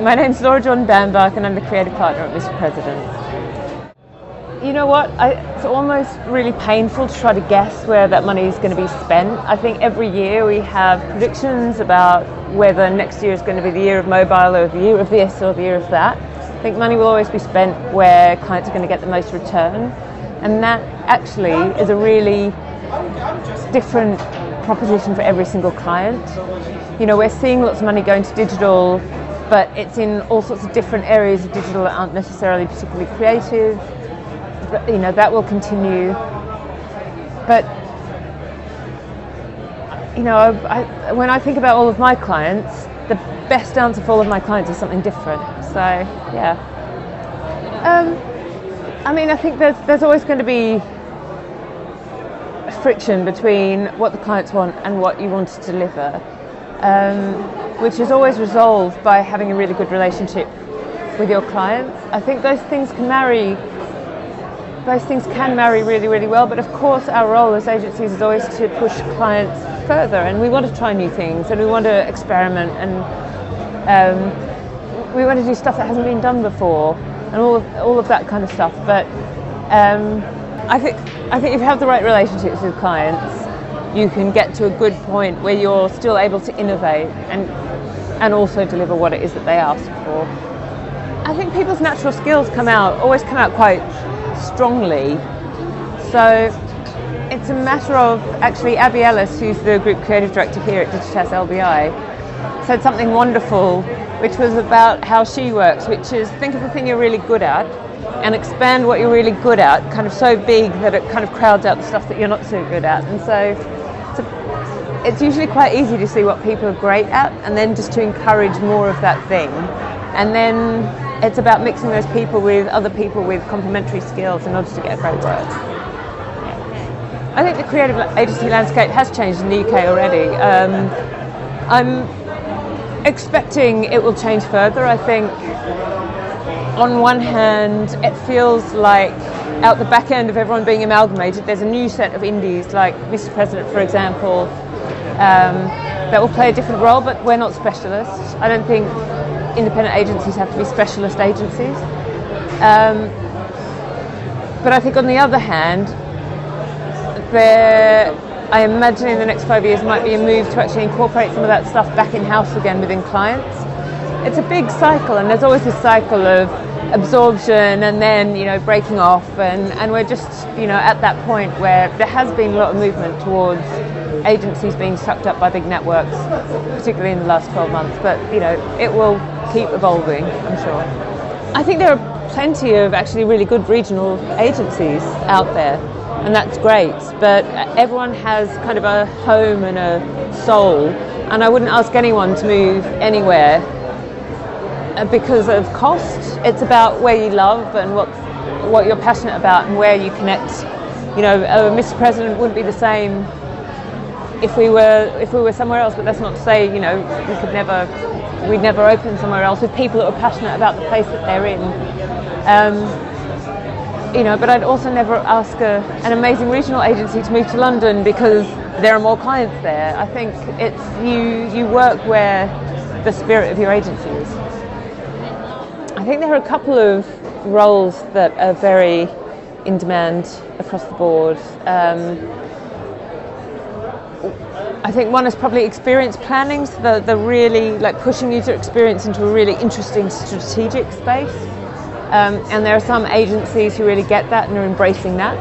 My name's Laura Jordan Bambach and I'm the creative partner at Mr. President. You know what, it's almost really painful to try to guess where that money is going to be spent. I think every year we have predictions about whether next year is going to be the year of mobile or the year of this or the year of that. I think money will always be spent where clients are going to get the most return, and that actually is a really different proposition for every single client. You know, we're seeing lots of money going to digital, but it's in all sorts of different areas of digital that aren't necessarily particularly creative. But, you know, that will continue. But, you know, when I think about all of my clients, the best answer for all of my clients is something different. So, yeah. I mean, I think there's always going to be friction between what the clients want and what you want to deliver, which is always resolved by having a really good relationship with your clients. I think those things can marry really, really well, but of course our role as agencies is always to push clients further, and we want to try new things and we want to experiment, and we want to do stuff that hasn't been done before and all of that kind of stuff. But I think if you have the right relationships with clients, you can get to a good point where you're still able to innovate and also deliver what it is that they ask for. I think people's natural skills always come out quite strongly. So it's a matter of, actually, Abby Ellis, who's the group creative director here at Digitas LBI, said something wonderful, which was about how she works, which is think of the thing you're really good at and expand what you're really good at, kind of so big that it kind of crowds out the stuff that you're not so good at. And so it's usually quite easy to see what people are great at and then just to encourage more of that thing. And then it's about mixing those people with other people with complementary skills in order to get a great work. I think the creative agency landscape has changed in the UK already. I'm expecting it will change further. I think on one hand it feels like out the back end of everyone being amalgamated there's a new set of indies like Mr. President, for example, that will play a different role, but we're not specialists. I don't think independent agencies have to be specialist agencies. But I think on the other hand, I imagine in the next 5 years might be a move to actually incorporate some of that stuff back in-house again within clients. It's a big cycle, and there's always this cycle of absorption and then, you know, breaking off, and we're just, you know, at that point where there has been a lot of movement towards agencies being sucked up by big networks, particularly in the last 12 months, but, you know, it will keep evolving, I'm sure. I think there are plenty of actually really good regional agencies out there, and that's great, but everyone has kind of a home and a soul, and I wouldn't ask anyone to move anywhere because of cost. It's about where you love and what you're passionate about and where you connect. You know, Mr. President wouldn't be the same if we were somewhere else, but that's not to say, you know, we'd never open somewhere else with people that are passionate about the place that they're in. You know, but I'd also never ask an amazing regional agency to move to London because there are more clients there. I think it's you work where the spirit of your agency is. I think there are a couple of roles that are very in demand across the board. I think one is probably experience planning, so the really like pushing user experience into a really interesting strategic space. And there are some agencies who really get that and are embracing that.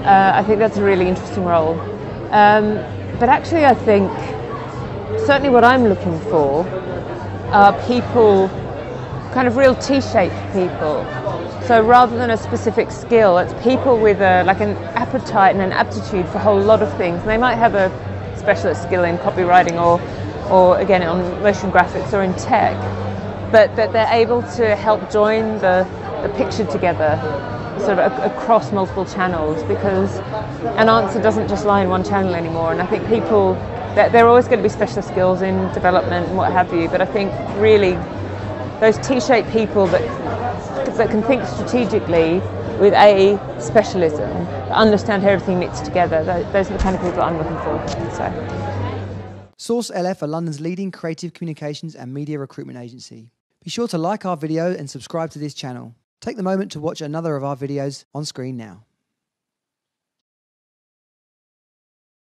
I think that's a really interesting role. But actually I think certainly what I'm looking for are people, kind of real T-shaped people. So rather than a specific skill, it's people with like an appetite and an aptitude for a whole lot of things. And they might have a specialist skill in copywriting or again on motion graphics or in tech, but that they're able to help join the picture together sort of across multiple channels, because an answer doesn't just lie in one channel anymore. And I think people, there are always going to be specialist skills in development and what have you, but I think really those T-shaped people that can think strategically with a specialism, understand how everything knits together, those are the kind of people I'm looking for. Source LF are London's leading creative communications and media recruitment agency. Be sure to like our video and subscribe to this channel. Take the moment to watch another of our videos on screen now.